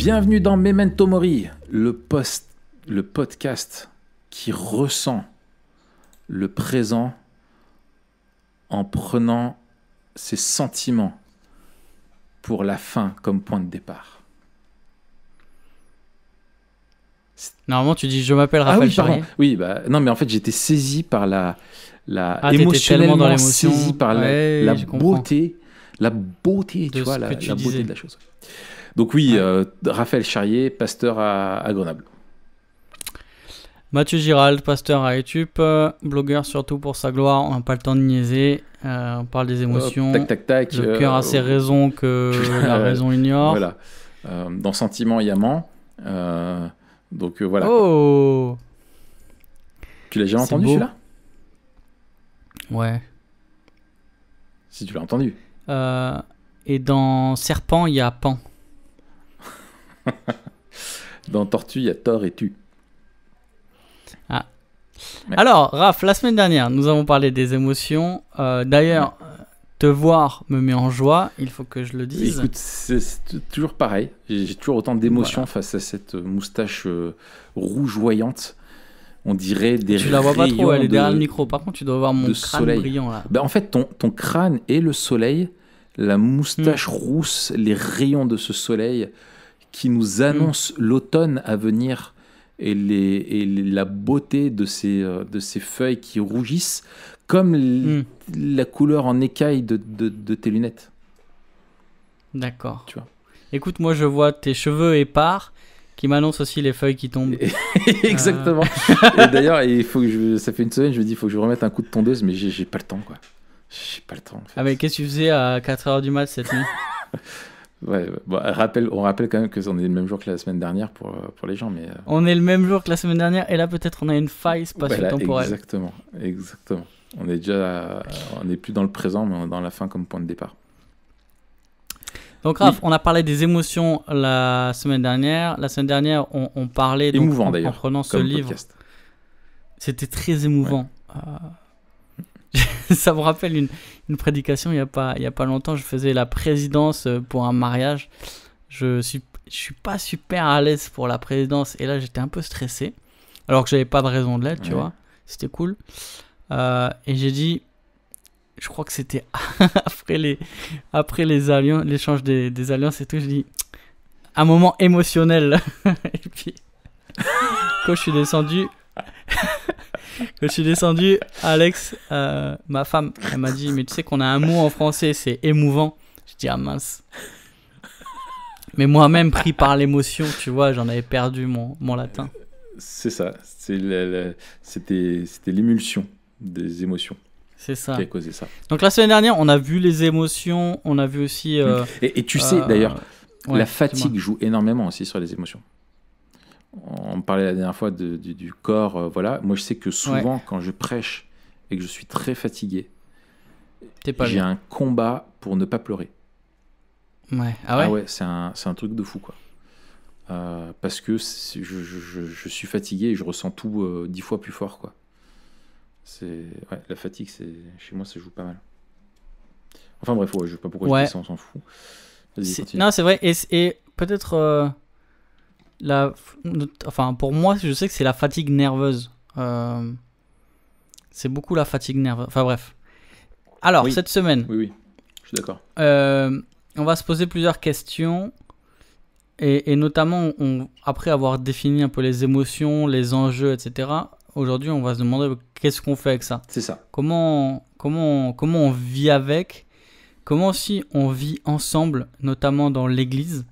Bienvenue dans Memento Mori, le podcast qui ressent le présent en prenant ses sentiments pour la fin comme point de départ. Normalement, tu dis « Je m'appelle Raphaël Charrier ». Oui, non, mais en fait, j'étais saisi par émotionnellement tellement saisi par la beauté, de tu vois, la disais. beauté de la chose. Donc oui, Raphaël Charrier, pasteur à Grenoble. Mathieu Girald, pasteur à Etup, blogueur surtout pour sa gloire. On n'a pas le temps de niaiser. On parle des émotions. Tac. Le cœur a ses raisons que la raison ignore. Voilà. Dans Sentiment et Amant. Donc voilà. Oh. Tu l'as déjà C'est entendu beau. celui-là ? Ouais. Si tu l'as entendu. Et dans Serpent, il y a Pan. Dans Tortue, il y a Thor et Tu. Ah. Ouais. Alors, Raph, la semaine dernière, nous avons parlé des émotions. D'ailleurs, te voir me met en joie. Il faut que je le dise. Écoute, c'est toujours pareil. J'ai toujours autant d'émotions Voilà. face à cette moustache rougeoyante. On dirait des Tu la vois pas trop, elle est derrière le de- micro. Par contre, tu dois voir mon de crâne soleil. brillant là. En fait, ton crâne et le soleil, la moustache rousse, les rayons de ce soleil qui nous annoncent l'automne à venir et la beauté de ces feuilles qui rougissent comme la couleur en écaille de tes lunettes. D'accord. Tu vois. Écoute, moi je vois tes cheveux épars qui m'annoncent aussi les feuilles qui tombent. Exactement. Et d'ailleurs, ça fait une semaine, je me dis, il faut que je remette un coup de tondeuse, mais j'ai pas le temps, quoi. J'ai pas le temps, en fait. Ah mais qu'est-ce que tu faisais à 4h du mat cette nuit? Ouais, bon, on rappelle quand même que on est le même jour que la semaine dernière pour les gens, mais... On est le même jour que la semaine dernière et là peut-être on a une faille spatio-temporelle. Exactement. On est plus dans le présent, mais dans la fin comme point de départ. Donc Raph, on a parlé des émotions la semaine dernière. La semaine dernière, on parlait donc, Émouvant en d'ailleurs, prenant ce comme livre. podcast. C'était très émouvant. Ça me rappelle une prédication il y a pas longtemps. Je faisais la présidence pour un mariage. Je suis pas super à l'aise pour la présidence et là j'étais un peu stressé. Alors que j'avais pas de raison de l'être, tu vois. C'était cool. Et j'ai dit, je crois que c'était après l'échange des alliances et tout, j'ai dit un moment émotionnel. Et puis quand je suis descendu, Alex, ma femme, elle m'a dit mais tu sais qu'on a un mot en français, c'est émouvant. Je dis ah mince. Mais moi-même pris par l'émotion, tu vois, j'en avais perdu mon latin. C'est ça. C'était l'émulsion des émotions C'est ça. qui a causé ça. Donc la semaine dernière, on a vu les émotions, on a vu aussi... Et tu sais, d'ailleurs, ouais, la fatigue joue énormément aussi sur les émotions. On parlait la dernière fois du corps, voilà. Moi, je sais que souvent, quand je prêche et que je suis très fatigué, j'ai bien. un combat pour ne pas pleurer. Ouais. Ah ouais, c'est un truc de fou, quoi. Parce que je suis fatigué et je ressens tout 10 fois plus fort, quoi. La fatigue, chez moi, ça joue pas mal. Enfin bref, je sais pas pourquoi je dis ça, on s'en fout. Vas-y, continue. Non, c'est vrai. Et peut-être... Enfin, pour moi, je sais que c'est la fatigue nerveuse. C'est beaucoup la fatigue nerveuse. Enfin bref. Alors, cette semaine... Oui, je suis d'accord. On va se poser plusieurs questions. Et notamment, après avoir défini un peu les émotions, les enjeux, etc., aujourd'hui, on va se demander qu'est-ce qu'on fait avec ça. C'est ça. Comment on vit avec, comment aussi on vit ensemble, notamment dans l'église.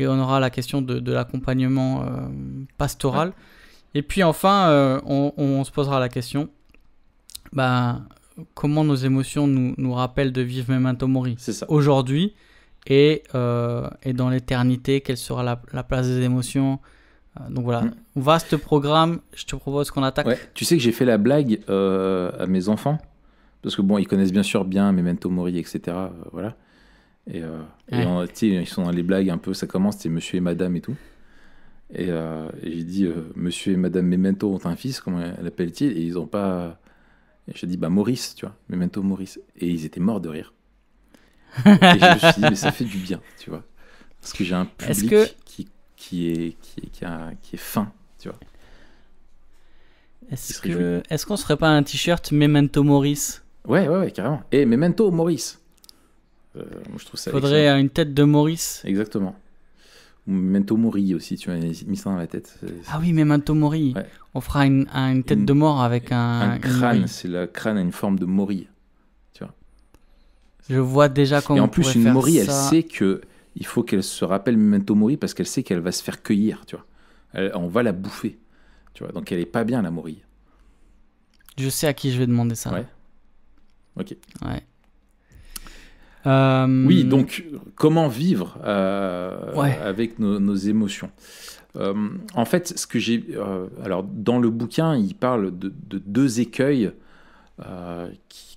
Et on aura la question de l'accompagnement pastoral. Ouais. Et puis enfin, on se posera la question, comment nos émotions nous rappellent de vivre Memento Mori aujourd'hui et dans l'éternité, quelle sera la place des émotions. Donc voilà, vaste programme. Je te propose qu'on attaque. Ouais. Tu sais que j'ai fait la blague à mes enfants, parce que bon, ils connaissent bien sûr bien Memento Mori, etc. Voilà. Et ils sont dans les blagues un peu, ça commence, c'est monsieur et madame et tout. Et j'ai dit, monsieur et madame Memento ont un fils, comment l'appelle-t-il? Et ils n'ont pas... Et j'ai dit, Maurice, tu vois, Memento Maurice. Et ils étaient morts de rire. Et je me suis dit, mais ça fait du bien, tu vois. Parce que j'ai un public qui qui est fin, tu vois. Est-ce qu'on serait pas un t-shirt Memento Mori? Ouais, carrément. Et Memento Mori. Moi, je trouve ça faudrait excellent. une tête de Maurice. Exactement. Ou Memento Mori aussi, tu m'as mis ça dans la tête. Ah oui, Memento Mori. Ouais. On fera une tête de mort avec un crâne. C'est le crâne a une forme de Mori. Tu vois. Je vois déjà comment. Et en plus, une Mori, ça. elle sait que il faut qu'elle se rappelle Memento Mori parce qu'elle sait qu'elle va se faire cueillir. Tu vois. On va la bouffer. Tu vois. Donc elle est pas bien, la Mori. Je sais à qui je vais demander ça. Ouais. Ok. Ouais. Oui, donc comment vivre avec nos émotions. En fait, ce que j'ai, alors dans le bouquin, il parle de deux écueils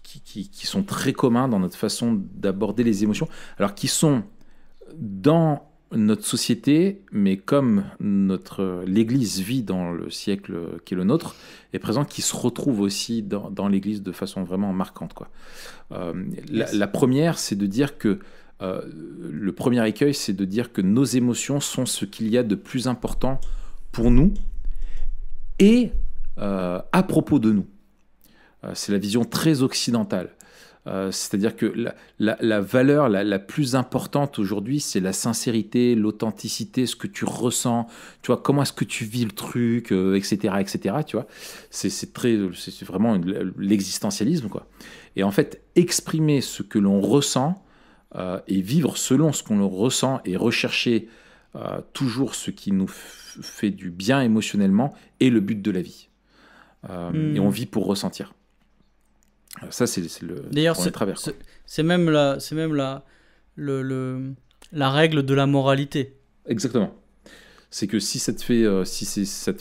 qui sont très communs dans notre façon d'aborder les émotions, alors qui sont dans notre société, mais comme l'Église vit dans le siècle qui est le nôtre, est présent, qui se retrouve aussi dans l'Église de façon vraiment marquante, quoi. La première, c'est de dire que le premier écueil, c'est de dire que nos émotions sont ce qu'il y a de plus important pour nous et à propos de nous. C'est la vision très occidentale. C'est-à-dire que la valeur la plus importante aujourd'hui, c'est la sincérité, l'authenticité, ce que tu ressens, tu vois, comment est-ce que tu vis le truc, etc., tu vois. C'est vraiment l'existentialisme, quoi. Et en fait, exprimer ce que l'on ressent et vivre selon ce qu'on ressent et rechercher toujours ce qui nous fait du bien émotionnellement est le but de la vie. Et on vit pour ressentir. Ça, c'est le. D'ailleurs, c'est même la règle de la moralité. Exactement. C'est que si ça te fait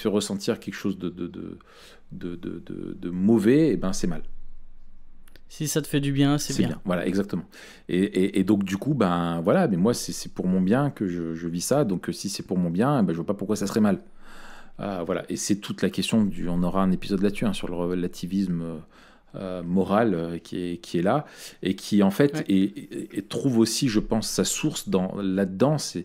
ressentir quelque chose de mauvais, eh ben c'est mal. Si ça te fait du bien, c'est bien. Voilà, exactement. Et donc du coup, ben voilà, mais moi c'est pour mon bien que je vis ça. Donc si c'est pour mon bien, ben je vois pas pourquoi ça serait mal. Voilà. Et c'est toute la question on aura un épisode là-dessus, sur le relativisme. Moral qui est là et qui en fait et trouve aussi, je pense, sa source là-dedans, c'est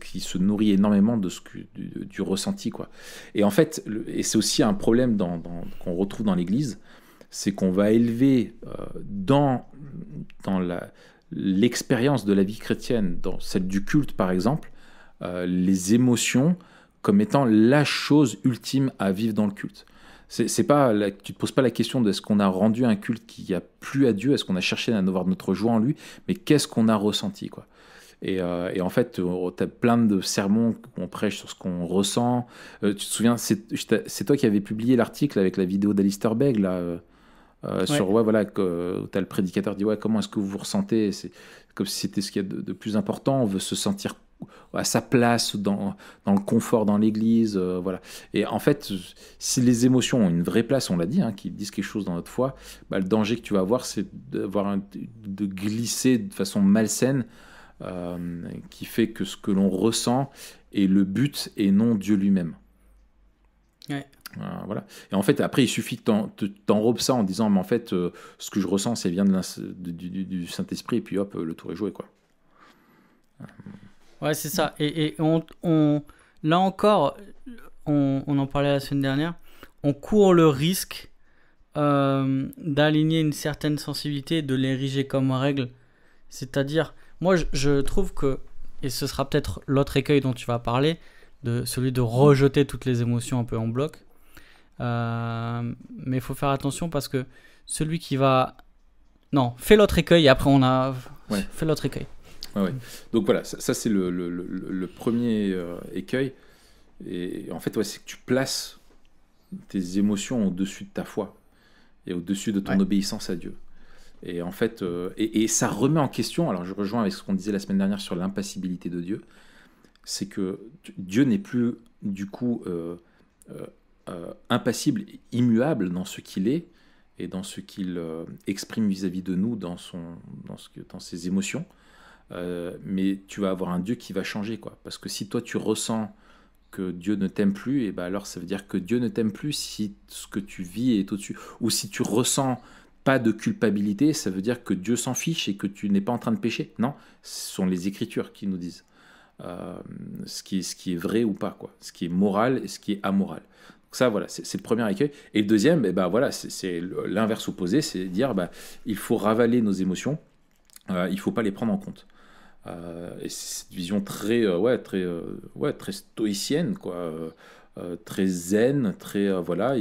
qui se nourrit énormément de du ressenti, quoi. Et en fait, et c'est aussi un problème qu'on retrouve dans l'Église, c'est qu'on va élever dans l'expérience de la vie chrétienne, dans celle du culte par exemple, les émotions comme étant la chose ultime à vivre dans le culte. C'est pas, tu te poses pas la question de est-ce qu'on a rendu un culte qui a plu à Dieu, est-ce qu'on a cherché à avoir notre joie en lui, mais qu'est-ce qu'on a ressenti, quoi. Et en fait, tu as plein de sermons qu'on prêche sur ce qu'on ressent. Tu te souviens, c'est toi qui avais publié l'article avec la vidéo d'Alistair Begg, là, sur voilà, que tu as le prédicateur qui dit comment est-ce que vous vous ressentez, c'est comme si c'était ce qu'il y a de plus important, on veut se sentir à sa place dans le confort dans l'église, voilà. Et en fait, si les émotions ont une vraie place, on l'a dit, qui disent quelque chose dans notre foi, le danger que tu vas avoir, c'est de glisser de façon malsaine, qui fait que ce que l'on ressent est le but et non Dieu lui-même. Ouais. Voilà. Et en fait, après, il suffit que t'enrobes ça en disant, mais en fait, ce que je ressens, c'est vient du Saint-Esprit, et puis hop, le tour est joué, quoi. Ouais, c'est ça. Et là encore, on en parlait la semaine dernière, on court le risque d'aligner une certaine sensibilité et de l'ériger comme règle. C'est-à-dire, moi, je trouve que, et ce sera peut-être l'autre écueil dont tu vas parler, celui de rejeter toutes les émotions un peu en bloc. Mais il faut faire attention parce que celui qui va... Non, fais l'autre écueil et après on a... Ouais. Fais l'autre écueil. Ouais. Donc voilà, ça c'est le premier écueil. Et en fait, c'est que tu places tes émotions au-dessus de ta foi et au-dessus de ton obéissance à Dieu. Et en fait, et ça remet en question, alors je rejoins avec ce qu'on disait la semaine dernière sur l'impassibilité de Dieu, c'est que Dieu n'est plus du coup impassible, immuable dans ce qu'il est et dans ce qu'il exprime vis-à-vis de nous dans ses émotions. Mais tu vas avoir un Dieu qui va changer, quoi. Parce que si toi tu ressens que Dieu ne t'aime plus, et ben alors ça veut dire que Dieu ne t'aime plus si ce que tu vis est au-dessus. Ou si tu ressens pas de culpabilité, ça veut dire que Dieu s'en fiche et que tu n'es pas en train de pécher. Non, ce sont les Écritures qui nous disent. ce qui est vrai ou pas, quoi. Ce qui est moral et ce qui est amoral. Donc ça, voilà, c'est le premier écueil. Et le deuxième, voilà, c'est l'inverse opposé, c'est dire il faut ravaler nos émotions, il ne faut pas les prendre en compte. Et c'est cette vision très stoïcienne, quoi, très zen, très voilà.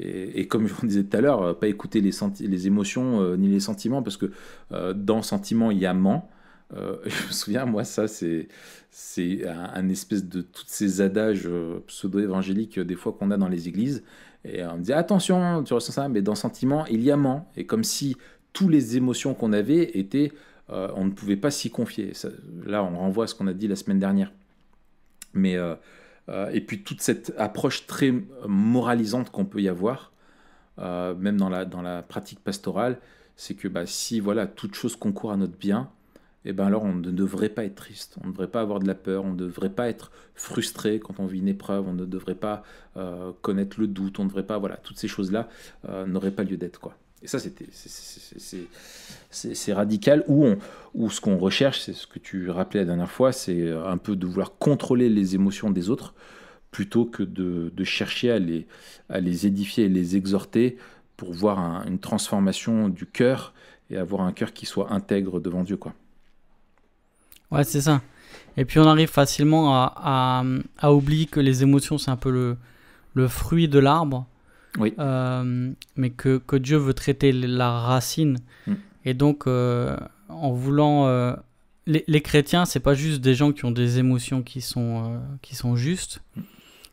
Et comme je vous disais tout à l'heure, pas écouter les émotions ni les sentiments, parce que dans sentiment il y a ment. Je me souviens, moi, ça, c'est un espèce de toutes ces adages pseudo-évangéliques des fois qu'on a dans les églises. Et on me dit, attention, tu ressens ça, mais dans sentiment, il y a ment. Et comme si toutes les émotions qu'on avait étaient, on ne pouvait pas s'y confier. Ça, là, on renvoie à ce qu'on a dit la semaine dernière. Mais, et puis toute cette approche très moralisante qu'on peut y avoir, même dans la pratique pastorale, c'est que si voilà, toute chose concourt à notre bien, et alors on ne devrait pas être triste, on ne devrait pas avoir de la peur, on ne devrait pas être frustré quand on vit une épreuve, on ne devrait pas connaître le doute, on ne devrait pas, voilà, toutes ces choses-là n'auraient pas lieu d'être, quoi. Et ça, c'est radical, ou ce qu'on recherche, c'est ce que tu rappelais la dernière fois, c'est un peu de vouloir contrôler les émotions des autres, plutôt que de chercher à les édifier et les exhorter pour voir une transformation du cœur et avoir un cœur qui soit intègre devant Dieu, quoi. Ouais, c'est ça. Et puis on arrive facilement à oublier que les émotions, c'est un peu le fruit de l'arbre. Oui. Mais que Dieu veut traiter la racine. Et donc, en voulant... les chrétiens, c'est pas juste des gens qui ont des émotions qui sont justes.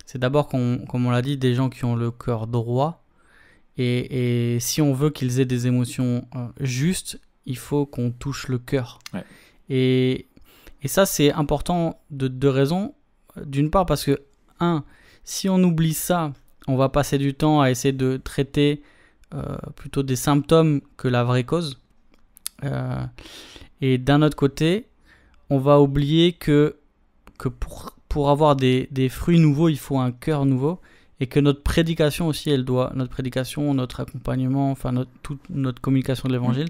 C'est d'abord, comme on l'a dit, des gens qui ont le cœur droit. Et si on veut qu'ils aient des émotions justes, il faut qu'on touche le cœur. Ouais. Et ça, c'est important de deux raisons. D'une part, parce que, si on oublie ça, on va passer du temps à essayer de traiter plutôt des symptômes que la vraie cause. Et d'un autre côté, on va oublier que pour avoir des fruits nouveaux, il faut un cœur nouveau. Et que notre prédication aussi, notre prédication, notre accompagnement, enfin toute notre communication de l'évangile,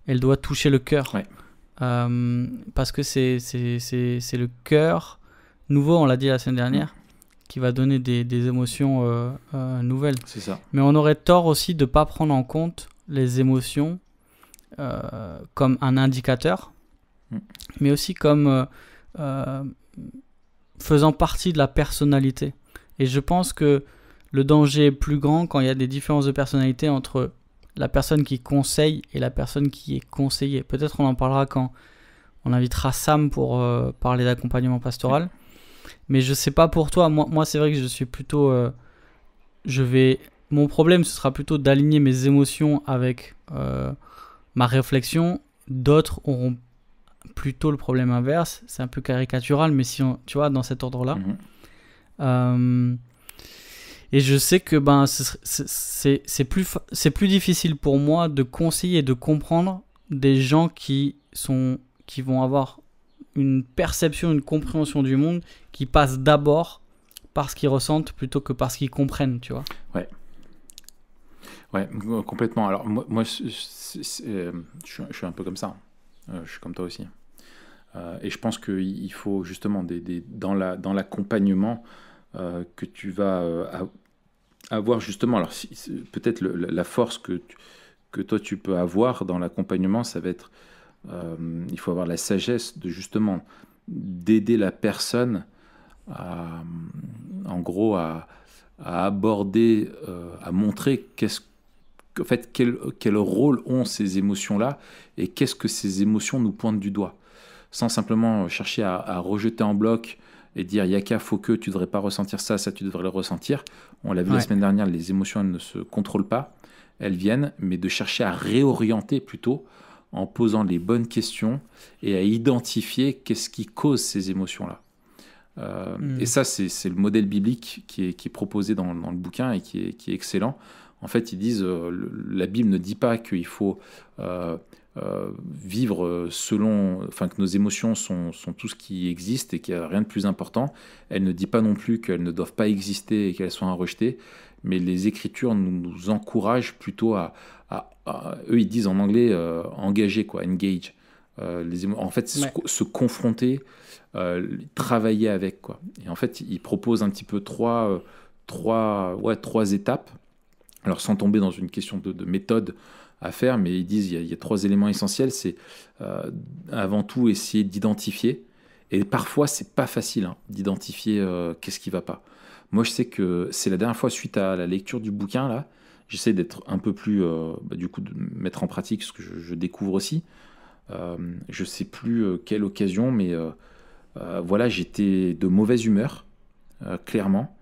elle doit toucher le cœur. Ouais. Parce que c'est le cœur nouveau, on l'a dit la semaine dernière, qui va donner des émotions nouvelles. C'est ça. Mais on aurait tort aussi de ne pas prendre en compte les émotions comme un indicateur, mais aussi comme faisant partie de la personnalité. Et je pense que le danger est plus grand quand il y a des différences de personnalité entre la personne qui conseille et la personne qui est conseillée. Peut-être on en parlera quand on invitera Sam pour parler d'accompagnement pastoral. Mais je sais pas pour toi. Moi c'est vrai que je suis plutôt... Mon problème, ce sera plutôt d'aligner mes émotions avec ma réflexion. D'autres auront plutôt le problème inverse. C'est un peu caricatural, mais si tu vois, dans cet ordre-là. Et je sais que c'est plus difficile pour moi de conseiller et de comprendre des gens qui vont avoir une perception, une compréhension du monde qui passe d'abord par ce qu'ils ressentent plutôt que par ce qu'ils comprennent, tu vois. Ouais, complètement. Alors moi je suis un peu comme ça. Je suis comme toi aussi. Et je pense qu'il faut justement dans l'accompagnement que tu vas avoir justement, alors peut-être la force que toi tu peux avoir dans l'accompagnement, ça va être, il faut avoir la sagesse de justement d'aider la personne en gros à aborder, à montrer en fait, quel rôle ont ces émotions-là et qu'est-ce que ces émotions nous pointent du doigt, sans simplement chercher à rejeter en bloc et dire yaka, faut que tu devrais pas ressentir ça tu devrais le ressentir. On l'a vu la semaine dernière, les émotions elles ne se contrôlent pas, elles viennent, mais de chercher à réorienter plutôt en posant les bonnes questions et à identifier qu'est-ce qui cause ces émotions-là. Et ça, c'est le modèle biblique qui est proposé dans le bouquin et qui est excellent. En fait, ils disent, la Bible ne dit pas qu'il faut vivre enfin que nos émotions sont tout ce qui existe et qu'il n'y a rien de plus important. Elle ne dit pas non plus qu'elles ne doivent pas exister et qu'elles sont à rejeter, mais les Écritures nous encouragent plutôt eux ils disent en anglais engager, engage, En fait, Ouais. se confronter, travailler avec, quoi. Et en fait, il propose un petit peu trois étapes. Alors, sans tomber dans une question de méthode à faire, mais ils disent il y a 3 éléments essentiels. C'est avant tout essayer d'identifier. Et parfois, c'est pas facile d'identifier qu'est-ce qui va pas. Moi, je sais que c'est la dernière fois, suite à la lecture du bouquin, là, j'essaie d'être un peu plus, du coup, de mettre en pratique ce que je découvre aussi. Je sais plus quelle occasion, mais voilà, j'étais de mauvaise humeur, clairement.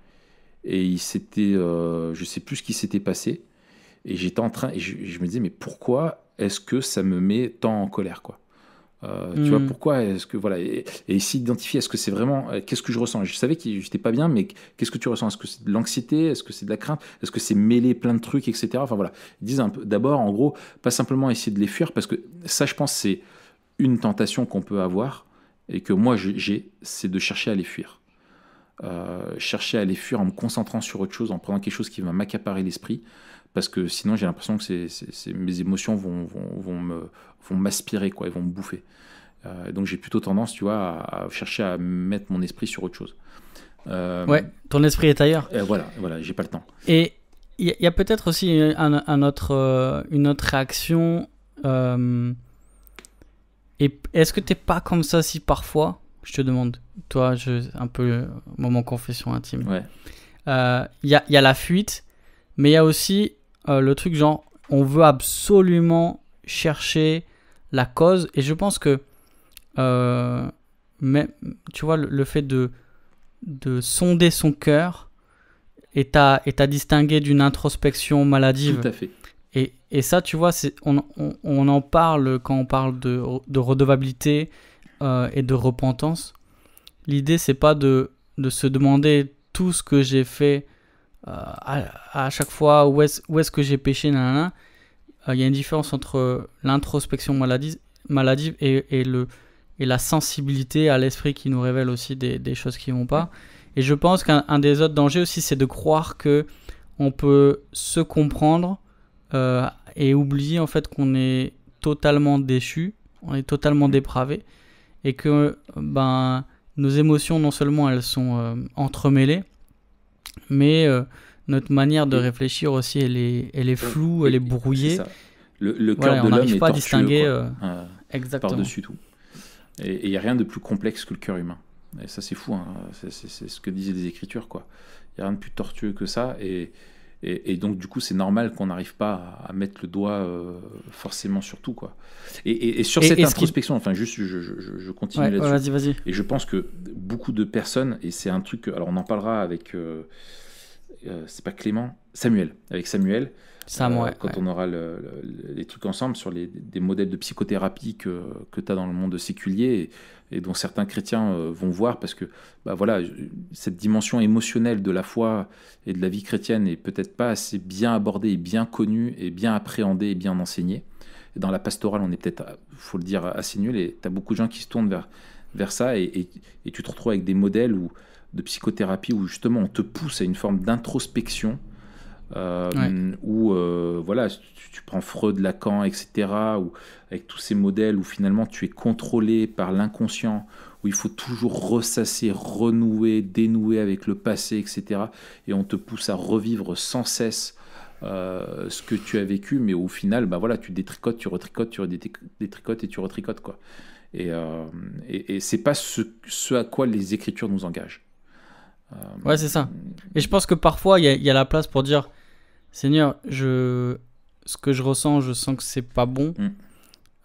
Et je sais plus ce qui s'était passé. Et j'étais en train, et je me disais, mais pourquoi est-ce que ça me met tant en colère, quoi? Tu vois, pourquoi est-ce que, voilà, et ici, identifier, est-ce que c'est vraiment, qu'est-ce que je ressens? Je savais que j'étais pas bien, mais qu'est-ce que tu ressens? Est-ce que c'est de l'anxiété? Est-ce que c'est de la crainte? Est-ce que c'est mêler plein de trucs, etc. Enfin voilà, ils disent un peu, d'abord, en gros, pas simplement essayer de les fuir, parce que ça, je pense, c'est une tentation qu'on peut avoir, et que moi, c'est de chercher à les fuir. Chercher à les fuir en me concentrant sur autre chose, en prenant quelque chose qui va m'accaparer l'esprit, parce que sinon j'ai l'impression que mes émotions vont m'aspirer, quoi, ils vont me bouffer. Donc j'ai plutôt tendance, tu vois, à chercher à mettre mon esprit sur autre chose. Ouais, ton esprit est ailleurs. Voilà, j'ai pas le temps. Et il y a peut-être aussi une autre réaction. Et est-ce que t'es pas comme ça si parfois, je te demande, toi, un peu moment confession intime. Ouais. Il y a la fuite, mais il y a aussi le truc genre, on veut absolument chercher la cause. Et je pense que, tu vois, le fait de sonder son cœur est à distinguer d'une introspection maladive. Tout à fait. Et ça, tu vois, on en parle quand on parle de redevabilité et de repentance. L'idée, c'est pas de se demander tout ce que j'ai fait à chaque fois, où est-ce que j'ai péché, nanana. Il y a une différence entre l'introspection maladive et la sensibilité à l'esprit qui nous révèle aussi des choses qui vont pas. Et je pense qu'un des autres dangers aussi, c'est de croire que on peut se comprendre et oublier en fait qu'on est totalement déchu, on est totalement dépravé, et que nos émotions, non seulement elles sont entremêlées, mais notre manière de réfléchir aussi, elle est floue, elle est brouillée. C'est ça. Le cœur de l'homme est pas à tortueux, distinguer exactement. Par-dessus tout. Et il n'y a rien de plus complexe que le cœur humain. Et ça, c'est fou. C'est ce que disaient les Écritures, quoi. Il n'y a rien de plus tortueux que ça. Et donc, du coup, c'est normal qu'on n'arrive pas à mettre le doigt forcément sur tout, quoi. Et sur cette introspection, enfin, juste, je continue là-dessus. Vas-y. Et je pense que beaucoup de personnes, et c'est un truc, alors on en parlera avec, c'est pas Clément, Samuel. Avec Samuel, quand on aura les trucs ensemble sur des modèles de psychothérapie que tu as dans le monde séculier et dont certains chrétiens vont voir, parce que voilà, cette dimension émotionnelle de la foi et de la vie chrétienne est peut-être pas assez bien abordée et bien connue et bien appréhendée et bien enseignée. Et dans la pastorale, on est peut-être, faut le dire, assez nul, et tu as beaucoup de gens qui se tournent vers ça, et tu te retrouves avec des modèles de psychothérapie où justement on te pousse à une forme d'introspection. Où voilà, tu prends Freud, Lacan, etc., ou avec tous ces modèles où finalement tu es contrôlé par l'inconscient, où il faut toujours ressasser, renouer, dénouer avec le passé, etc., et on te pousse à revivre sans cesse ce que tu as vécu, mais au final, voilà, tu détricotes, tu retricotes, tu détricotes et tu retricotes, quoi. Et c'est pas ce à quoi les Écritures nous engagent. Ouais, c'est ça. Et je pense que parfois il y a la place pour dire, Seigneur, ce que je ressens, je sens que c'est pas bon.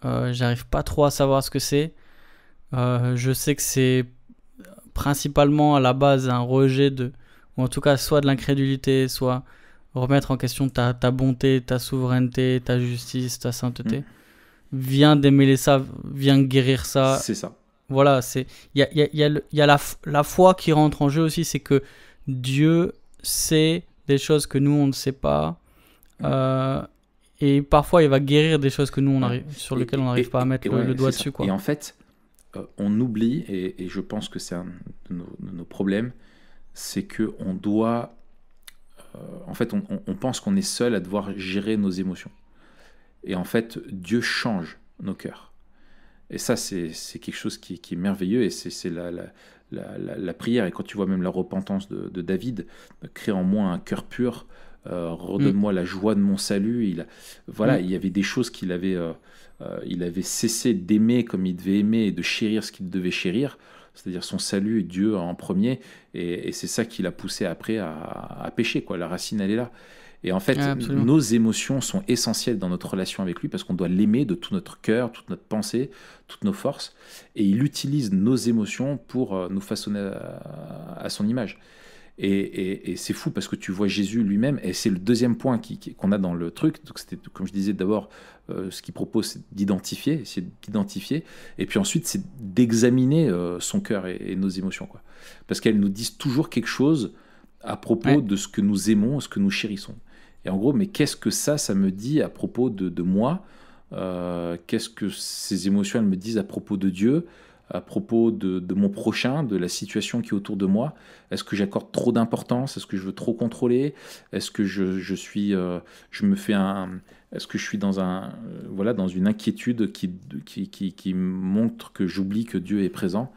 J'arrive pas trop à savoir ce que c'est. Je sais que c'est principalement à la base un rejet ou en tout cas soit de l'incrédulité, soit remettre en question ta bonté, ta souveraineté, ta justice, ta sainteté. Viens démêler ça, viens guérir ça. C'est ça. Voilà, il y a la foi qui rentre en jeu aussi, c'est que Dieu sait des choses que nous on ne sait pas, et parfois il va guérir des choses que nous sur lesquelles on n'arrive pas à mettre le doigt dessus, quoi. Et en fait, on oublie, et je pense que c'est un de nos problèmes, c'est que on doit, en fait, on pense qu'on est seul à devoir gérer nos émotions. Et en fait, Dieu change nos cœurs. Et ça, c'est quelque chose qui est merveilleux, et c'est la prière. Et quand tu vois même la repentance de David, crée en moi un cœur pur, redonne-moi la joie de mon salut. Voilà, il y avait des choses il avait cessé d'aimer comme il devait aimer et de chérir ce qu'il devait chérir, c'est-à-dire son salut et Dieu en premier. Et c'est ça qui l'a poussé après à pécher, quoi. La racine, elle est là. Et en fait, nos émotions sont essentielles dans notre relation avec lui, parce qu'on doit l'aimer de tout notre cœur, toute notre pensée, toutes nos forces. Et il utilise nos émotions pour nous façonner à son image. Et c'est fou, parce que tu vois Jésus lui-même, et c'est le deuxième point qu'on a dans le truc. Donc c'était, comme je disais, d'abord, ce qu'il propose, c'est d'identifier, et puis ensuite, c'est d'examiner son cœur et nos émotions, quoi. Parce qu'elles nous disent toujours quelque chose à propos de ce que nous aimons, ce que nous chérissons. Et en gros, mais qu'est-ce que ça me dit à propos de moi? Qu'est-ce que ces émotions, elles me disent à propos de Dieu, à propos de mon prochain, de la situation qui est autour de moi? Est-ce que j'accorde trop d'importance? Est-ce que je veux trop contrôler? Est-ce que est-ce que je suis dans dans une inquiétude qui montre que j'oublie que Dieu est présent?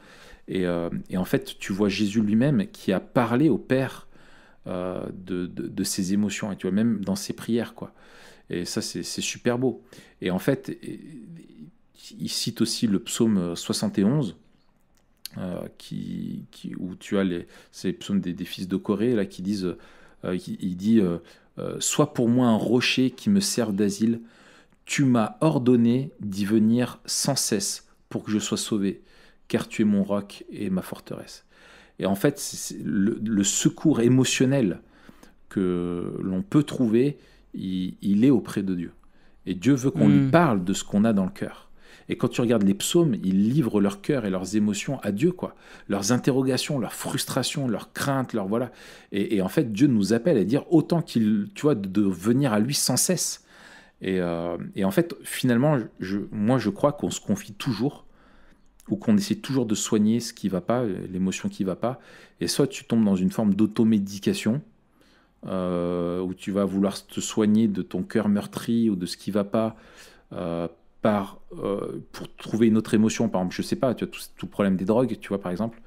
Et en fait, tu vois Jésus lui-même qui a parlé au Père de ses émotions, et tu vois, même dans ses prières, quoi. Et ça, c'est super beau. Et en fait, il cite aussi le psaume 71, où tu as c'est les psaumes des fils de Corée, là, qui disent, il dit sois pour moi un rocher qui me serve d'asile, tu m'as ordonné d'y venir sans cesse pour que je sois sauvé, car tu es mon roc et ma forteresse. Et en fait, le secours émotionnel que l'on peut trouver, il est auprès de Dieu. Et Dieu veut qu'on lui parle de ce qu'on a dans le cœur. Et quand tu regardes les psaumes, ils livrent leur cœur et leurs émotions à Dieu, quoi. Leurs interrogations, leurs frustrations, leurs craintes, voilà. Et en fait, Dieu nous appelle à dire autant de venir à lui sans cesse. Et en fait, finalement, moi, je crois qu'on se confie toujours, ou qu'on essaie toujours de soigner ce qui ne va pas, l'émotion qui ne va pas. Et soit tu tombes dans une forme d'automédication, où tu vas vouloir te soigner de ton cœur meurtri ou de ce qui ne va pas, pour trouver une autre émotion. Par exemple, je ne sais pas, tu as tout le problème des drogues, tu vois, par exemple.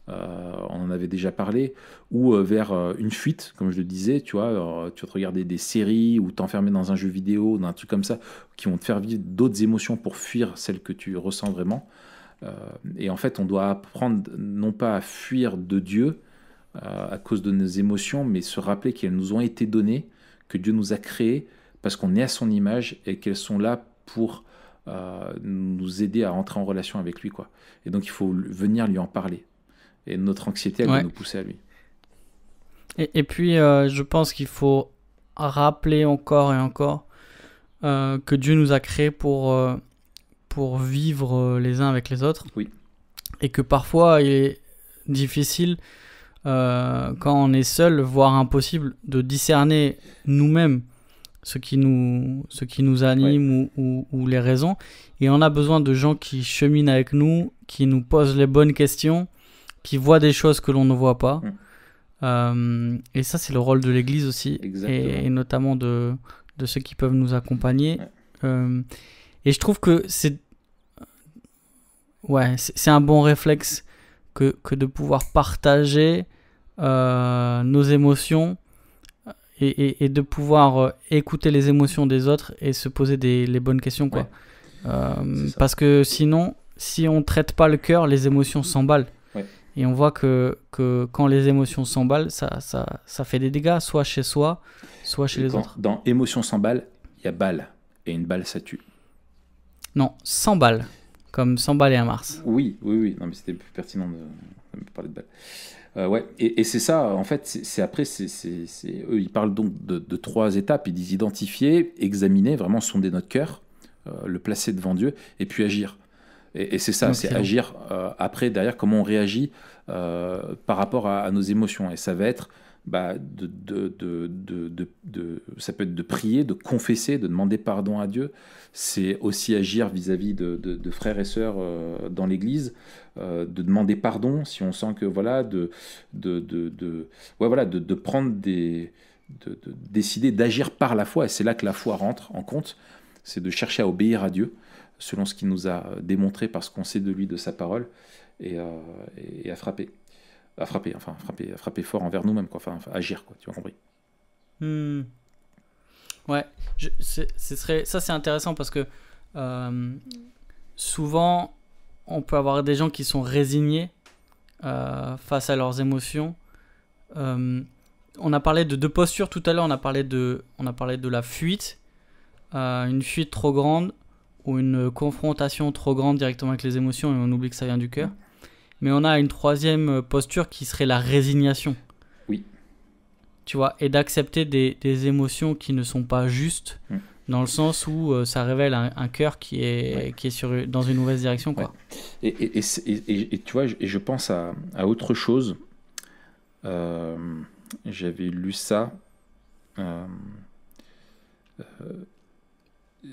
On en avait déjà parlé, ou vers une fuite, comme je le disais, tu vois, tu vas te regarder des séries ou t'enfermer dans un jeu vidéo, dans un truc comme ça, qui vont te faire vivre d'autres émotions pour fuir celles que tu ressens vraiment. Et en fait, on doit apprendre non pas à fuir de Dieu à cause de nos émotions, mais se rappeler qu'elles nous ont été données, que Dieu nous a créées parce qu'on est à son image, et qu'elles sont là pour nous aider à rentrer en relation avec lui, quoi. Et donc, il faut venir lui en parler. Et notre anxiété, elle doit nous pousser à lui. Et puis, je pense qu'il faut rappeler encore et encore que Dieu nous a créés pour vivre les uns avec les autres. Oui. Et que parfois, il est difficile, quand on est seul, voire impossible, de discerner nous-mêmes ce qui nous anime, ou les raisons. Et on a besoin de gens qui cheminent avec nous, qui nous posent les bonnes questions, qui voient des choses que l'on ne voit pas. Et ça, c'est le rôle de l'Église aussi, et notamment de ceux qui peuvent nous accompagner. Et je trouve que c'est un bon réflexe que de pouvoir partager nos émotions, et de pouvoir écouter les émotions des autres et se poser les bonnes questions, quoi. Parce que sinon, si on ne traite pas le cœur, les émotions s'emballent. Et on voit que quand les émotions s'emballent, ça fait des dégâts, soit chez soi, soit chez les autres. Dans émotion s'emballe, il y a balle. Et une balle, ça tue. Non, 100 balles. Comme 100 balles et un Mars. Oui. Non, mais c'était plus pertinent de parler de balle. Et c'est ça, en fait, eux, ils parlent donc de 3 étapes. Ils disent identifier, examiner, vraiment sonder notre cœur, le placer devant Dieu, et puis agir. Et c'est ça, c'est agir après, derrière, comment on réagit par rapport à nos émotions. Et ça va être, ça peut être de prier, de confesser, de demander pardon à Dieu. C'est aussi agir vis-à-vis de frères et sœurs dans l'Église, de demander pardon si on sent que de prendre de décider d'agir par la foi. Et c'est là que la foi rentre en compte. C'est de chercher à obéir à Dieu. selon ce qu'il nous a démontré parce qu'on sait de lui, de sa parole, et à frapper. À frapper fort envers nous-mêmes, quoi. Enfin, agir, quoi, tu as compris. Ouais, ça c'est intéressant parce que souvent on peut avoir des gens qui sont résignés face à leurs émotions. On a parlé de deux postures tout à l'heure, on a parlé de la fuite, une fuite trop grande ou une confrontation trop grande directement avec les émotions et on oublie que ça vient du cœur. Mais on a une troisième posture qui serait la résignation. Oui. Tu vois, et d'accepter des émotions qui ne sont pas justes, dans le sens où ça révèle un cœur qui est dans une mauvaise direction, quoi. Ouais. Et tu vois, je pense à autre chose. J'avais lu ça. Je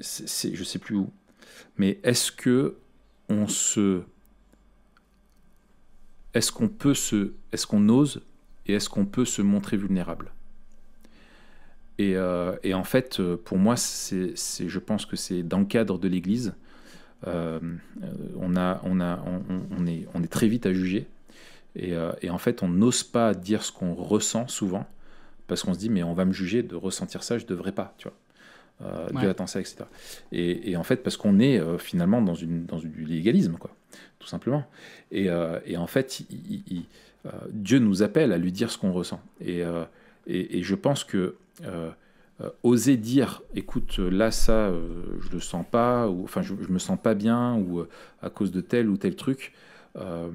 sais plus où. Mais est-ce qu'on ose et est-ce qu'on peut se montrer vulnérable? Et en fait, pour moi, je pense que c'est dans le cadre de l'Église, on est très vite à juger. Et en fait, on n'ose pas dire ce qu'on ressent souvent, parce qu'on se dit, mais on va me juger de ressentir ça, je ne devrais pas, tu vois. Dieu attend ça, etc. Et en fait, parce qu'on est finalement dans du légalisme, quoi, tout simplement. Et en fait, Dieu nous appelle à lui dire ce qu'on ressent. Et je pense que oser dire, écoute, là, ça, je le sens pas, ou enfin, je me sens pas bien, ou à cause de tel ou tel truc, je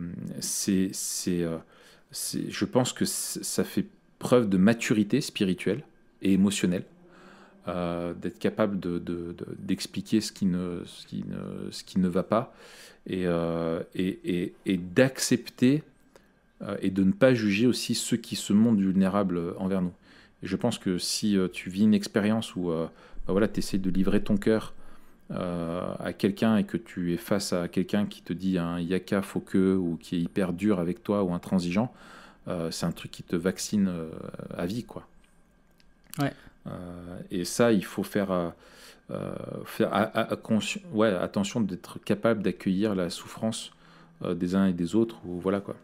pense que ça fait preuve de maturité spirituelle et émotionnelle, d'être capable d'expliquer ce qui ne va pas, et d'accepter et de ne pas juger aussi ceux qui se montrent vulnérables envers nous. Et je pense que si tu vis une expérience où voilà, tu essaies de livrer ton cœur à quelqu'un et que tu es face à quelqu'un qui te dit un yaka, faux que, ou qui est hyper dur avec toi ou intransigeant, c'est un truc qui te vaccine à vie, quoi. Ouais. Et ça, il faut faire attention d'être capable d'accueillir la souffrance des uns et des autres, ou voilà, quoi.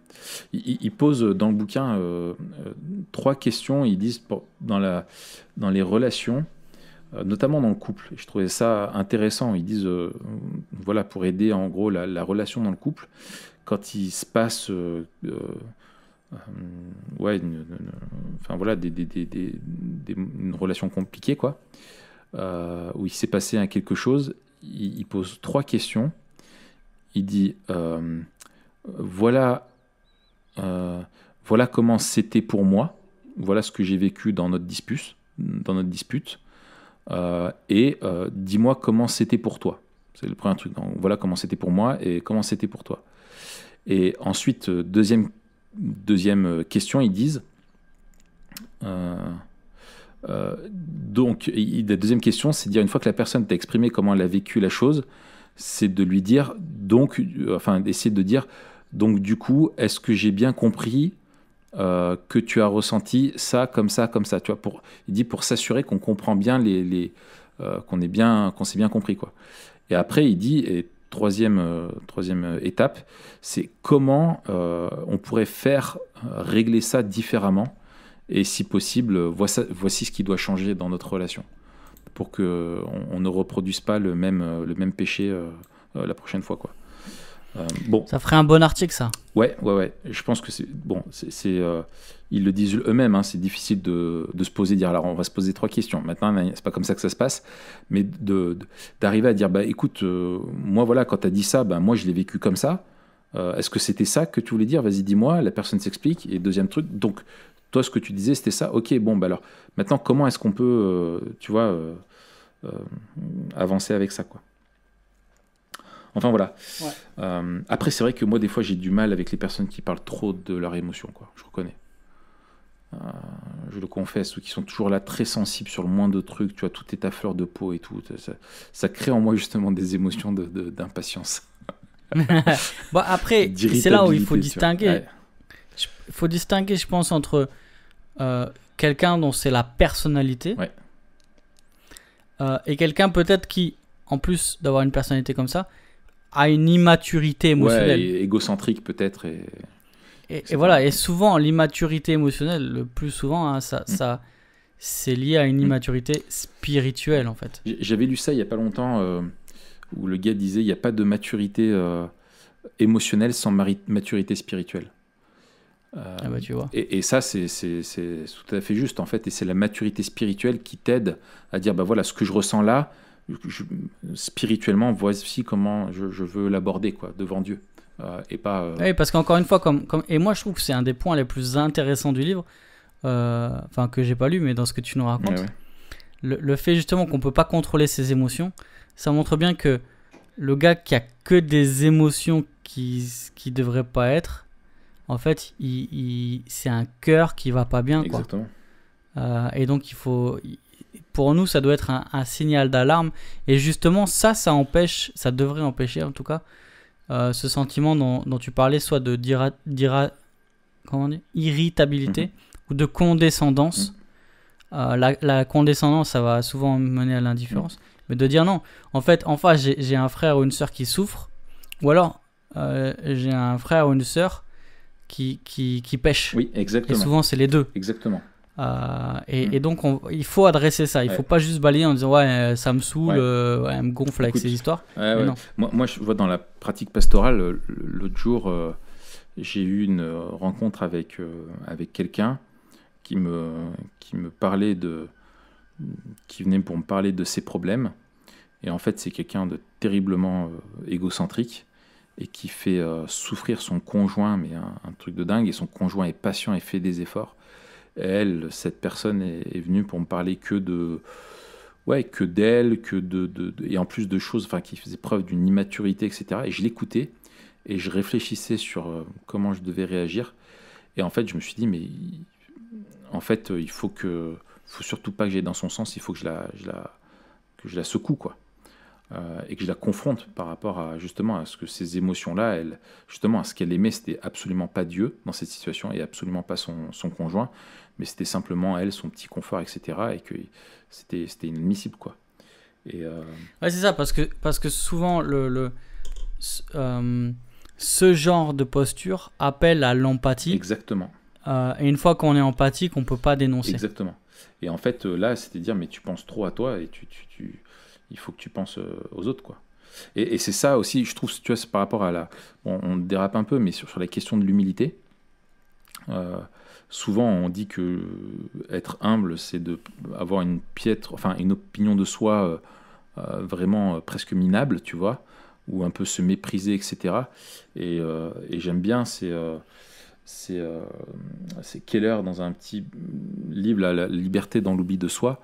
Ils posent dans le bouquin 3 questions. Ils disent dans les relations, notamment dans le couple. Je trouvais ça intéressant. Ils disent voilà, pour aider en gros la relation dans le couple, quand il se passe une relation compliquée, quoi, où il s'est passé quelque chose, il pose 3 questions. Il dit voilà comment c'était pour moi, voilà ce que j'ai vécu dans notre dispute, et dis-moi comment c'était pour toi. C'est le premier truc. Donc, voilà comment c'était pour moi et comment c'était pour toi. Et ensuite, deuxième question, ils disent donc la deuxième question, c'est de dire, une fois que la personne t'a exprimé comment elle a vécu la chose, c'est de lui dire essayer de dire, donc du coup, est-ce que j'ai bien compris que tu as ressenti ça, comme ça, tu vois, il dit pour s'assurer qu'on comprend bien qu'on s'est bien compris, quoi. Et après, il dit, et troisième étape, c'est comment on pourrait faire régler ça différemment, et si possible, voici ce qui doit changer dans notre relation, pour qu'on ne reproduise pas le même péché la prochaine fois, quoi. Bon. Ça ferait un bon article, ça. Ouais. Je pense que c'est bon. Ils le disent eux-mêmes. Hein, c'est difficile de se poser, dire alors on va se poser 3 questions. Maintenant, c'est pas comme ça que ça se passe, mais d'arriver à dire écoute, moi voilà, quand t'as dit ça, moi je l'ai vécu comme ça. Est-ce que c'était ça que tu voulais dire? Vas-y, dis-moi. La personne s'explique. Et deuxième truc, donc toi ce que tu disais c'était ça. Ok, bon alors maintenant comment est-ce qu'on peut, avancer avec ça, quoi. Enfin voilà. Ouais. Après, c'est vrai que moi, des fois, j'ai du mal avec les personnes qui parlent trop de leurs émotions, quoi. Je reconnais. Je le confesse, ou qui sont toujours là, très sensibles sur le moindre truc. Tu vois, tout est à fleur de peau et tout. Ça crée en moi justement des émotions d'impatience. Bon, après, c'est là où il faut distinguer. Ouais. Il faut distinguer, je pense, entre quelqu'un dont c'est la personnalité, ouais, et quelqu'un peut-être qui, en plus d'avoir une personnalité comme ça, a une immaturité émotionnelle. Et égocentrique peut-être. Et voilà, et souvent l'immaturité émotionnelle, le plus souvent, hein, ça, c'est lié à une immaturité spirituelle en fait. J'avais lu ça il y a pas longtemps, où le gars disait il n'y a pas de maturité émotionnelle sans maturité spirituelle. Tu vois. Et ça, c'est tout à fait juste en fait, et c'est la maturité spirituelle qui t'aide à dire bah voilà, ce que je ressens là, spirituellement, voici comment je veux l'aborder quoi, devant Dieu. Et pas. Oui, parce qu'encore une fois, et moi je trouve que c'est un des points les plus intéressants du livre, que j'ai pas lu, mais dans ce que tu nous racontes, le fait justement qu'on peut pas contrôler ses émotions, ça montre bien que le gars qui a que des émotions qui devraient pas être, en fait, c'est un cœur qui va pas bien, quoi. Exactement. Et donc pour nous, ça doit être un signal d'alarme. Et justement, ça devrait empêcher en tout cas ce sentiment dont tu parlais, soit de irritabilité ou de condescendance. La condescendance, ça va souvent mener à l'indifférence. Mais de dire non, en fait, en face, j'ai un frère ou une sœur qui souffre, ou alors j'ai un frère ou une sœur qui pêche. Oui, exactement. Et souvent, c'est les deux. Exactement. Et donc, il faut adresser ça. Il ne faut pas juste balayer en disant ouais, ça me saoule, elle me gonfle avec ces histoires. Non. Moi, je vois dans la pratique pastorale, l'autre jour, j'ai eu une rencontre avec quelqu'un qui me parlait qui venait pour me parler de ses problèmes. Et en fait, c'est quelqu'un de terriblement égocentrique et qui fait souffrir son conjoint, mais un truc de dingue. Et son conjoint est patient et fait des efforts. Et elle, cette personne est venue pour me parler que d'elle, et en plus de choses, qui faisaient preuve d'une immaturité, etc. Et je l'écoutais et je réfléchissais sur comment je devais réagir. Et en fait, je me suis dit, mais en fait, il faut surtout pas que j'aille dans son sens. Il faut que que je la secoue, quoi. Et que je la confronte par rapport à justement à ce que ces émotions-là, justement à ce qu'elle aimait, c'était absolument pas Dieu dans cette situation et absolument pas son conjoint, mais c'était simplement elle, son petit confort, etc. Et que c'était inadmissible, quoi. Et ouais, c'est ça, parce que souvent ce genre de posture appelle à l'empathie. Exactement. Et une fois qu'on est empathique, on peut pas dénoncer. Exactement. Et en fait, là, c'était dire mais tu penses trop à toi et il faut que tu penses aux autres, quoi. Et c'est ça aussi, je trouve, tu vois, c'est par rapport à on dérape un peu, mais sur la question de l'humilité. Souvent, on dit que être humble, c'est avoir une opinion de soi vraiment presque minable, tu vois, ou un peu se mépriser, etc. Et j'aime bien, c'est Keller dans un petit livre, La liberté dans l'oubli de soi.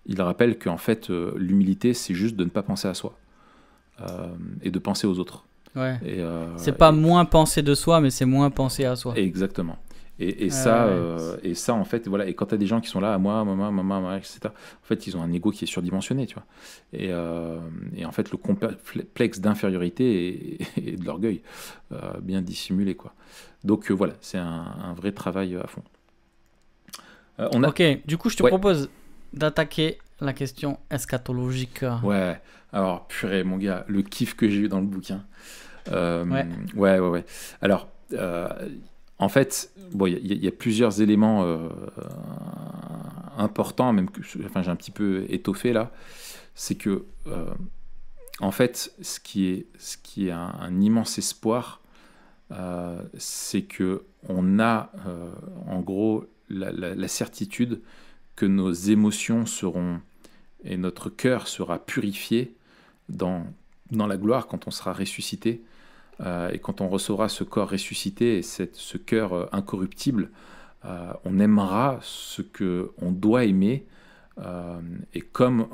Il rappelle qu'en fait, l'humilité, c'est juste de ne pas penser à soi et de penser aux autres. Ouais. C'est pas moins penser de soi, mais c'est moins penser à soi. Exactement. Et ça, en fait, voilà. Et quand tu as des gens qui sont là, moi, etc., en fait, ils ont un ego qui est surdimensionné, tu vois. Et en fait, le complexe d'infériorité et de l'orgueil bien dissimulé, quoi. Donc voilà, c'est un vrai travail à fond. Ok, du coup, je te propose d'attaquer la question eschatologique. Ouais, alors, purée, mon gars, le kiff que j'ai eu dans le bouquin. Ouais. Alors, en fait, il y a plusieurs éléments importants, même que j'ai un petit peu étoffé là. C'est que, en fait, ce qui est un immense espoir, c'est que on a, en gros, la certitude que nos émotions et notre cœur sera purifié dans la gloire quand on sera ressuscité. Et quand on recevra ce corps ressuscité et ce cœur incorruptible, on aimera ce qu'on doit aimer et comme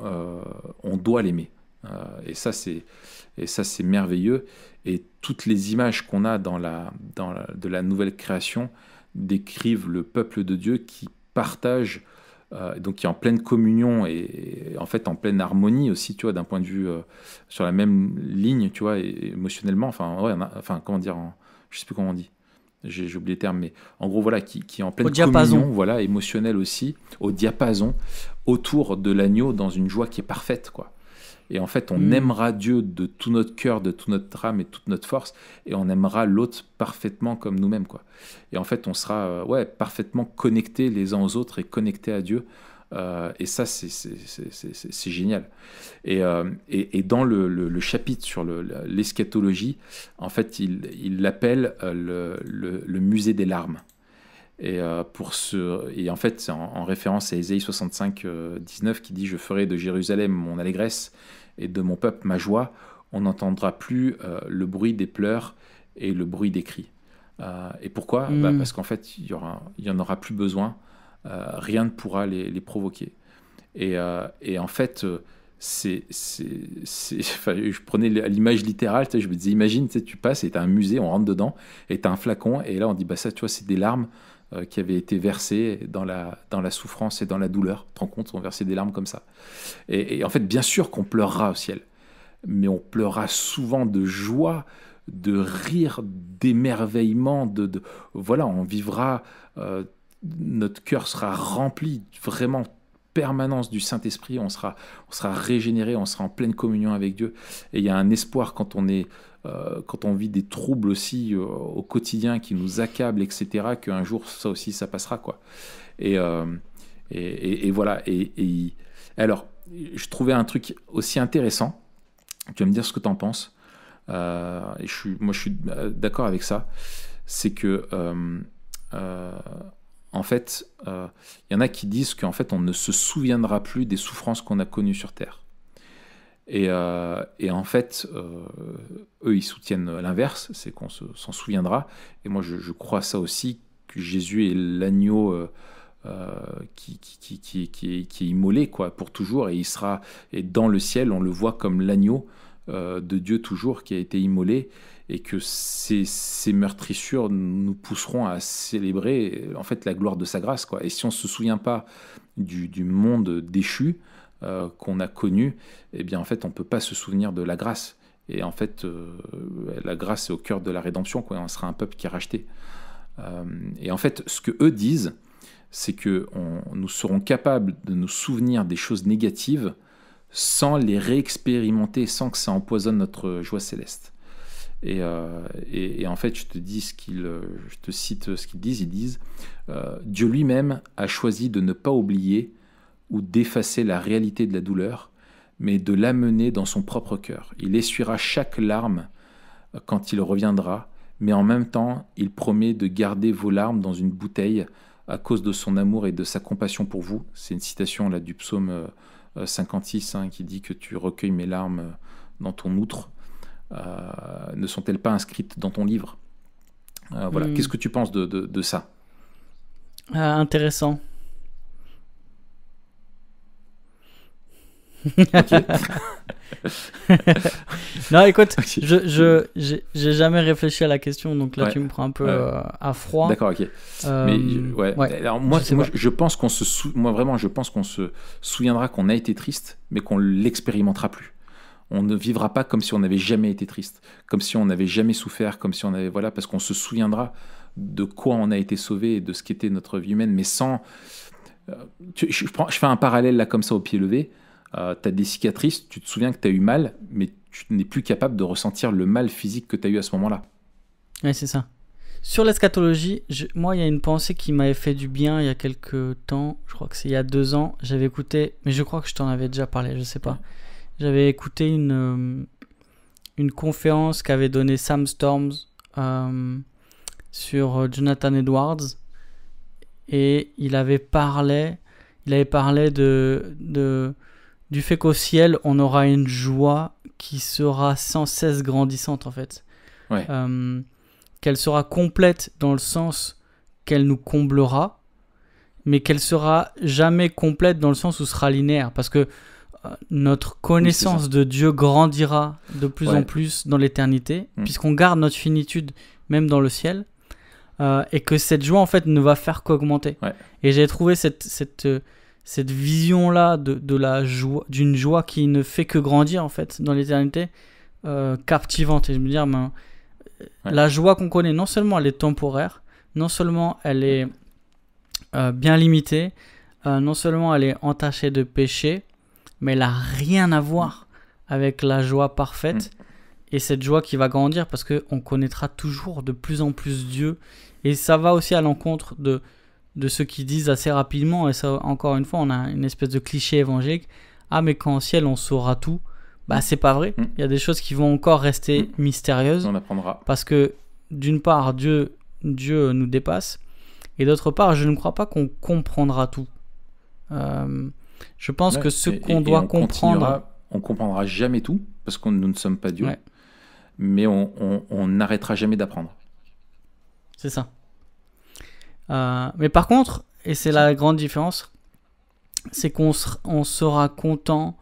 on doit l'aimer. Et ça, c'est merveilleux. Et toutes les images qu'on a de la nouvelle création décrivent le peuple de Dieu qui partage, donc qui est en pleine communion et en fait en pleine harmonie aussi, tu vois, d'un point de vue sur la même ligne, tu vois, et émotionnellement, comment dire, je sais plus comment on dit, j'ai oublié le terme, mais en gros voilà, qui est en pleine communion, voilà, émotionnelle aussi, au diapason, autour de l'agneau dans une joie qui est parfaite, quoi. Et en fait, on aimera Dieu de tout notre cœur, de toute notre âme et toute notre force, et on aimera l'autre parfaitement comme nous-mêmes, quoi. Et en fait, on sera parfaitement connectés les uns aux autres et connectés à Dieu. Et ça, c'est génial. Et dans le chapitre sur l'eschatologie, en fait, il l'appelle le musée des larmes. Et en fait, c'est en référence à Ésaïe 65, 19 qui dit « Je ferai de Jérusalem mon allégresse et de mon peuple ma joie. On n'entendra plus le bruit des pleurs et le bruit des cris. » Et pourquoi ? Parce qu'en fait, il y en aura plus besoin. Rien ne pourra les provoquer. Et en fait, je prenais l'image littérale, je me disais, imagine, tu passes et tu as un musée, on rentre dedans, et tu as un flacon, et là on dit, ça, tu vois, c'est des larmes qui avaient été versées dans la souffrance et dans la douleur. Tu te rends compte, on versait des larmes comme ça. Et en fait, bien sûr qu'on pleurera au ciel, mais on pleurera souvent de joie, de rire, d'émerveillement, voilà, on vivra... notre cœur sera rempli vraiment permanence du Saint-Esprit, on sera régénéré, on sera en pleine communion avec Dieu. Et il y a un espoir quand on vit des troubles aussi au quotidien qui nous accablent, etc., qu'un jour ça aussi ça passera, quoi. Et voilà. Et alors, je trouvais un truc aussi intéressant. Tu vas me dire ce que tu en penses. Et je suis d'accord avec ça. C'est que en fait, y en a qui disent qu'en fait, on ne se souviendra plus des souffrances qu'on a connues sur Terre. Et en fait, eux, ils soutiennent l'inverse, c'est qu'on s'en souviendra. Et moi, je crois ça aussi, que Jésus est l'agneau qui est immolé, quoi, pour toujours. Et dans le ciel, on le voit comme l'agneau de Dieu toujours, qui a été immolé. Et que ces meurtrissures nous pousseront à célébrer en fait la gloire de sa grâce, quoi. Et si on ne se souvient pas du monde déchu qu'on a connu, eh bien en fait on ne peut pas se souvenir de la grâce. Et en fait la grâce est au cœur de la rédemption, quoi. On sera un peuple qui est racheté. Et en fait ce que eux disent, c'est que nous serons capables de nous souvenir des choses négatives sans les réexpérimenter, sans que ça empoisonne notre joie céleste. Et en fait, je te cite ce qu'ils disent. Ils disent Dieu lui-même a choisi de ne pas oublier ou d'effacer la réalité de la douleur, mais de l'amener dans son propre cœur. Il essuiera chaque larme quand il reviendra, mais en même temps, il promet de garder vos larmes dans une bouteille à cause de son amour et de sa compassion pour vous. C'est une citation là, du psaume 56 qui dit que tu recueilles mes larmes dans ton outre. Ne sont-elles pas inscrites dans ton livre? Voilà. Qu'est-ce que tu penses de ça? Intéressant. Non, écoute, j'ai jamais réfléchi à la question, donc là tu me prends un peu à froid. D'accord, ok. Alors moi, je pense qu'on je pense qu'on se souviendra qu'on a été triste, mais qu'on l'expérimentera plus. On ne vivra pas comme si on n'avait jamais été triste, comme si on n'avait jamais souffert, comme si on avait... Voilà, parce qu'on se souviendra de quoi on a été sauvé et de ce qu'était notre vie humaine, mais sans... je fais un parallèle là comme ça au pied levé. Tu as des cicatrices, tu te souviens que tu as eu mal, mais tu n'es plus capable de ressentir le mal physique que tu as eu à ce moment-là. Oui, c'est ça. Sur l'eschatologie, moi, il y a une pensée qui m'avait fait du bien il y a quelques temps. Je crois que c'est il y a 2 ans. J'avais écouté, mais je crois que je t'en avais déjà parlé, je sais pas. J'avais écouté une conférence qu'avait donnée Sam Storms sur Jonathan Edwards, et il avait parlé du fait qu'au ciel on aura une joie qui sera sans cesse grandissante, en fait. Ouais. Qu'elle sera complète dans le sens qu'elle nous comblera, mais qu'elle sera jamais complète dans le sens où ce sera linéaire, parce que notre connaissance de Dieu grandira de plus en plus dans l'éternité, puisqu'on garde notre finitude même dans le ciel, et que cette joie en fait ne va faire qu'augmenter. Et j'ai trouvé cette vision-là de la joie, d'une joie qui ne fait que grandir en fait dans l'éternité, captivante. Et je me dis, la joie qu'on connaît, non seulement elle est temporaire, non seulement elle est bien limitée, non seulement elle est entachée de péché, mais elle n'a rien à voir avec la joie parfaite. Et cette joie qui va grandir parce qu'on connaîtra toujours de plus en plus Dieu. Et ça va aussi à l'encontre de ceux qui disent assez rapidement, et ça encore une fois, on a une espèce de cliché évangélique, ah mais quand au ciel on saura tout, bah c'est pas vrai. Il y a des choses qui vont encore rester mystérieuses. On apprendra. Parce que d'une part, Dieu nous dépasse, et d'autre part, je ne crois pas qu'on comprendra tout. Je pense que ce qu'on doit comprendre... On comprendra jamais tout, parce que nous ne sommes pas Dieu. Ouais. Mais on n'arrêtera jamais d'apprendre. C'est ça. Mais par contre, et c'est la grande différence, c'est qu'on sera content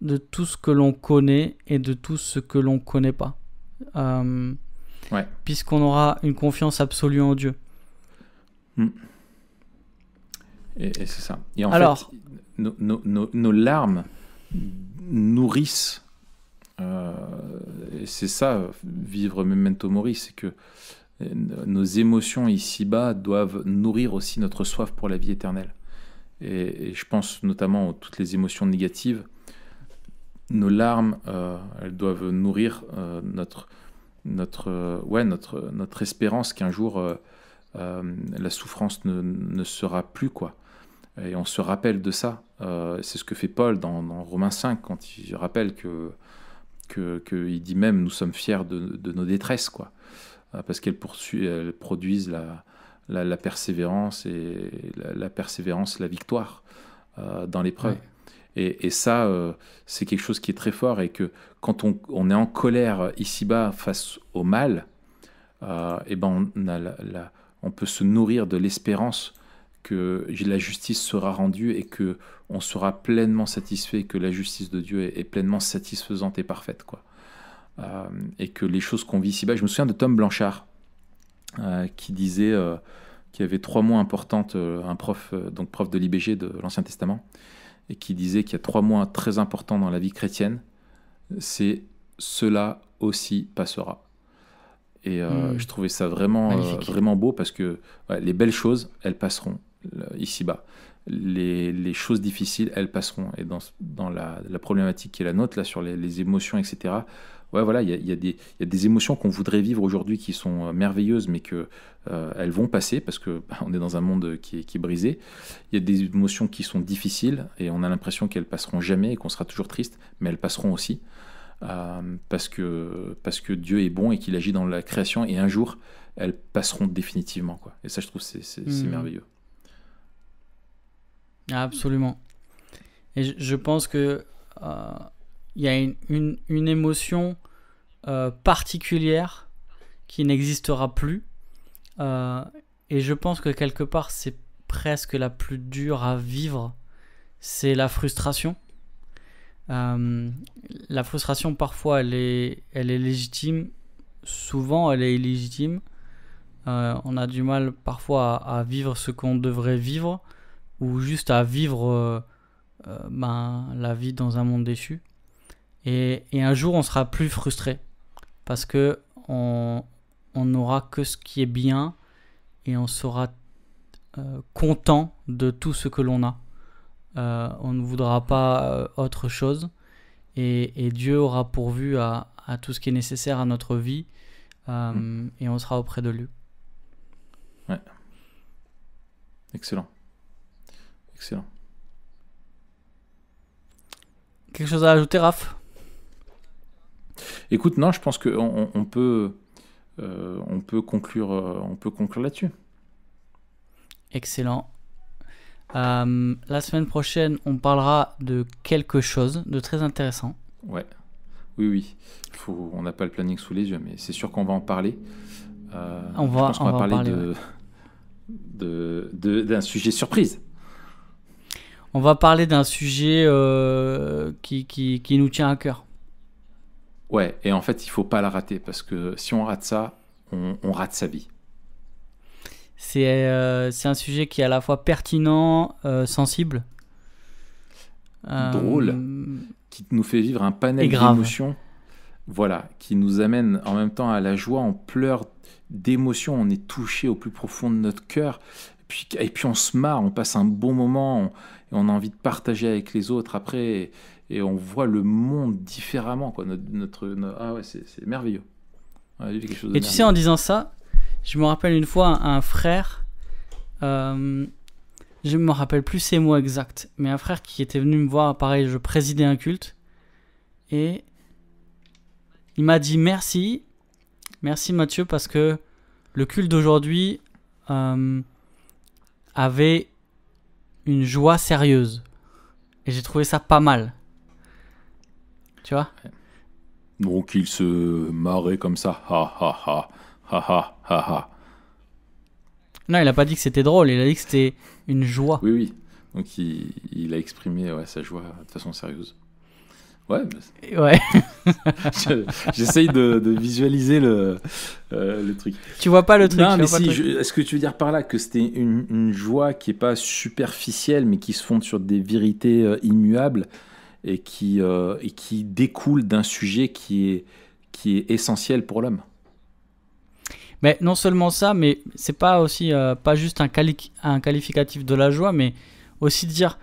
de tout ce que l'on connaît et de tout ce que l'on ne connaît pas. Ouais. Puisqu'on aura une confiance absolue en Dieu. Et c'est ça. Et en fait, nos larmes nourrissent. Et c'est ça, vivre Memento Mori, c'est que nos émotions ici-bas doivent nourrir aussi notre soif pour la vie éternelle. Et je pense notamment à toutes les émotions négatives. Nos larmes, elles doivent nourrir notre espérance qu'un jour la souffrance ne sera plus, quoi. Et on se rappelle de ça. C'est ce que fait Paul dans Romains 5 quand il rappelle qu'il dit même nous sommes fiers de nos détresses, quoi. Parce qu'elles produisent la persévérance et la persévérance, la victoire dans l'épreuve. Ouais. Et ça, c'est quelque chose qui est très fort, et que quand on est en colère ici-bas face au mal, et ben on peut se nourrir de l'espérance que la justice sera rendue et que on sera pleinement satisfait, que la justice de Dieu est pleinement satisfaisante et parfaite, quoi. Et que les choses qu'on vit ici-bas... Je me souviens de Tom Blanchard qui disait qu'il y avait 3 mots importants, un prof de l'IBG de l'Ancien Testament, et qui disait qu'il y a 3 mots très importants dans la vie chrétienne, c'est « cela aussi passera ». Et je trouvais ça vraiment beau, parce que les belles choses, elles passeront ici-bas. Les choses difficiles, elles passeront. Et dans la problématique qui est la nôtre, là, sur les émotions, etc., il y a des émotions qu'on voudrait vivre aujourd'hui qui sont merveilleuses, mais elles vont passer, parce qu'on est dans un monde qui est brisé. Il y a des émotions qui sont difficiles, et on a l'impression qu'elles passeront jamais, et qu'on sera toujours triste, mais elles passeront aussi. Parce que Dieu est bon et qu'il agit dans la création, et un jour elles passeront définitivement, quoi. Et ça, je trouve, c'est merveilleux. Absolument. Et je pense que y a une émotion particulière qui n'existera plus, et je pense que quelque part c'est presque la plus dure à vivre, c'est la frustration. La frustration, parfois elle est légitime, souvent elle est illégitime. On a du mal parfois à vivre ce qu'on devrait vivre, ou juste à vivre la vie dans un monde déchu. Et un jour on sera plus frustré, parce que on n'aura que ce qui est bien, et on sera content de tout ce que l'on a. On ne voudra pas autre chose, et Dieu aura pourvu à tout ce qui est nécessaire à notre vie, et on sera auprès de lui. Ouais. Excellent. Quelque chose à ajouter, Raph ? Écoute, non, je pense qu'on peut conclure là-dessus. Excellent. La semaine prochaine, on parlera de quelque chose de très intéressant. Ouais. Oui. On n'a pas le planning sous les yeux, mais c'est sûr qu'on va en parler. Je pense qu'on va parler d'un sujet surprise. On va parler d'un sujet qui nous tient à cœur. Ouais, et en fait, il faut pas la rater, parce que si on rate ça, on rate sa vie. C'est un sujet qui est à la fois pertinent, sensible, drôle, qui nous fait vivre un panel d'émotions, qui nous amène en même temps à la joie. On pleure d'émotions, on est touché au plus profond de notre cœur, puis on se marre, on passe un bon moment, et on a envie de partager avec les autres après, et on voit le monde différemment, quoi. Ah ouais, c'est merveilleux. Ouais, quelque chose de Et tu sais, en disant ça, je me rappelle une fois un frère, je me rappelle plus ses mots exacts, mais un frère qui était venu me voir, pareil, je présidais un culte, et il m'a dit merci Mathieu, parce que le culte d'aujourd'hui avait une joie sérieuse, et j'ai trouvé ça pas mal, tu vois. Donc il se marrait comme ça, ha ha ha, ha ha ha ha. Non, il a pas dit que c'était drôle, il a dit que c'était une joie. Oui. Donc il a exprimé sa joie de façon sérieuse. Ouais. Ouais. J'essaye de visualiser le truc. Tu vois pas le truc. Non, mais si. Est-ce que tu veux dire par là que c'était une joie qui est pas superficielle, mais qui se fonde sur des vérités immuables et qui découle d'un sujet qui est essentiel pour l'homme? Mais non seulement ça, mais c'est pas aussi pas juste un qualificatif de la joie, mais aussi de dire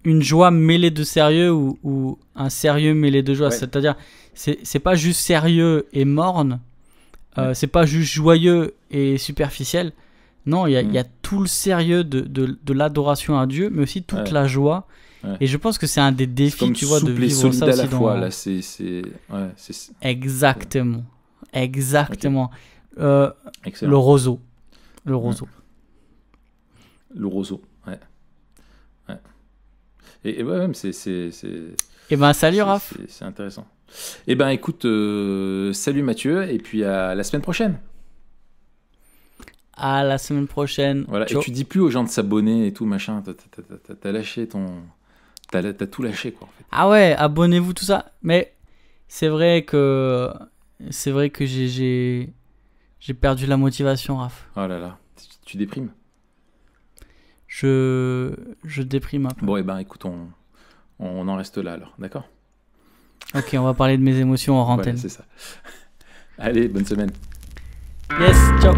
une joie mêlée de sérieux ou un sérieux mêlé de joie. Ouais. C'est-à-dire, c'est pas juste sérieux et morne, c'est pas juste joyeux et superficiel. Non, il y a tout le sérieux de l'adoration à Dieu, mais aussi toute la joie. Ouais. Et je pense que c'est un des défis, tu vois, de vivre ça aussi à la fois. Là, Exactement. Exactement. Okay. Le roseau. Le roseau. Le roseau, ouais. Et ouais, même c'est. Et ben, salut Raph. C'est intéressant. Et ben, écoute, salut Mathieu, et puis à la semaine prochaine. À la semaine prochaine. Voilà. Ciao. Et tu dis plus aux gens de s'abonner et tout, machin. T'as lâché ton. T'as tout lâché, quoi, en fait. Ah ouais, abonnez-vous, tout ça. Mais c'est vrai que j'ai perdu la motivation, Raph. Oh là là, tu déprimes. Je déprime un peu. Bon, et ben écoute, on en reste là alors, d'accord? Ok, on va parler de mes émotions en antenne. Ouais, c'est ça. Allez, bonne semaine. Yes, ciao.